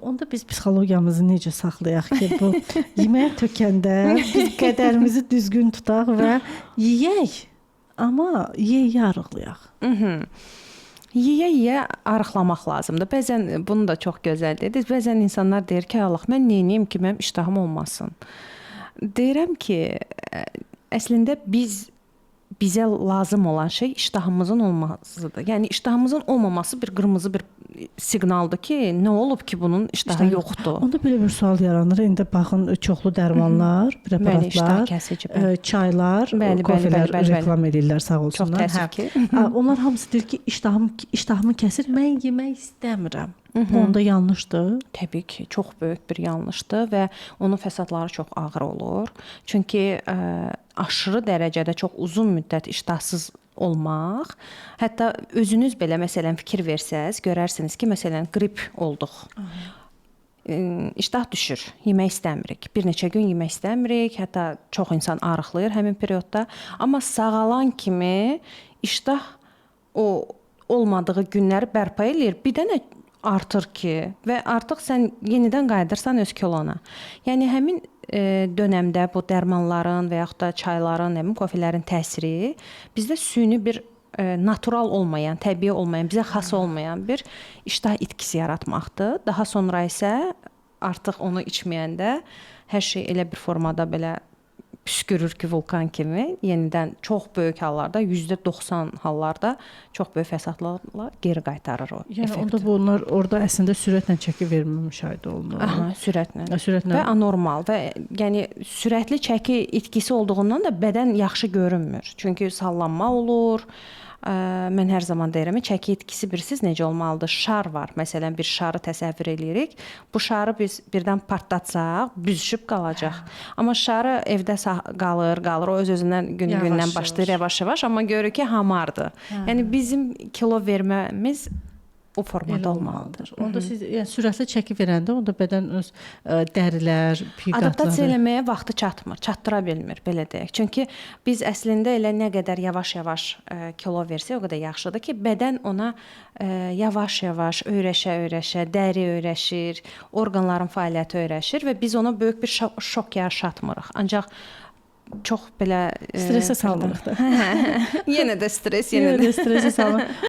Onda biz psixologiyamızı necə saxlayaq ki, bu yeməyə tökəndə biz qədərimizi düzgün tutaq və yeyək, amma yeyə arıqlayaq. Yeyə arıqlamaq lazımdır. Bəzən bunu da çox gözəl dediniz. Bəzən insanlar deyir ki, Allah, mən neyim ki, mənim iştahım olmasın. Deyirəm ki, əslində bizə lazım olan şey iştahımızın olmasıdır. Yəni iştahımızın olmaması bir qırmızı bir siqnaldır ki, nə olub ki, bunun iştahı yoxdur. Onda belə bir sual yaranır. İndi baxın, çoxlu dərmanlar, preparatlar, çaylar, kofelər reklam edirlər, sağ olsunlar. Çox təəssüf ki. Onlar hamısı deyir ki, iştahımı kəsir, mən yemək istəmirəm. Bu onda yanlışdır. Təbii ki, çox böyük bir yanlışdır və onun fəsadları çox ağır olur. Çünki aşırı dərəcədə çox uzun müddət iştahsız olmaq, hətta özünüz belə məsələn fikir versəz, görərsiniz ki, məsələn qrip olduq. İştah düşür, yemək istəmirik. Bir neçə gün yemək istəmirik, hətta çox insan arıqlayır həmin periodda. Amma sağalan kimi iştah o olmadığı günləri bərpa eləyir. Bir dənə artır ki və artıq sən yenidən qayıdırsan öz kilona. Yəni həmin dönəmdə bu dərmanların və yaxud da çayların, kofelerin təsiri bizdə süni bir natural olmayan, təbii olmayan, bizə xas olmayan bir iştah itkisi yaratmaqdır. Daha sonra isə artıq onu içməyəndə hər şey elə bir formada belə püskürür ki, vulkan kimi, yenidən çox böyük hallarda, %90 hallarda çox böyük fəsadlarla geri qaytarır o effekti. Yəni onda bunlar orada əslində sürətlə çəki vermə müşahidə olunur. Aha, sürətlə. Və anormal və yəni sürətli çəki itkisi olduğundan da bədən yaxşı görünmür. Çünki sallanma olur. Mən hər zaman deyirəm, çəki itkisi bilirsiniz necə olmalıdır? Şar var. Məsələn, bir şarı təsəvvür eləyirik. Bu şarı biz birdən partlatsaq, büzüşüb qalacaq. Amma şarı evdə qalır. O öz-özündən gün-gündən başlayır yavaş-yavaş, amma görürük ki, hamardır. Yəni bizim kilo verməmiz o formada olmalıdır. Onda siz sürətli çəki verəndə onda bədən öz dərilər, piqatları adaptasiya eləməyə vaxtı çatmır, çatdıra bilmir, belə deyək. Çünki biz əslində elə nə qədər yavaş-yavaş kilo versək, o qədər yaxşıdır ki, bədən ona yavaş-yavaş öyrəşə-öyrəşə, dəri öyrəşir, orqanların fəaliyyəti öyrəşir və biz ona böyük bir şok yaşatmırıq. Ancaq çox belə stressə salmırıq da. Yenə də stres, yenə də stressə salmırıq.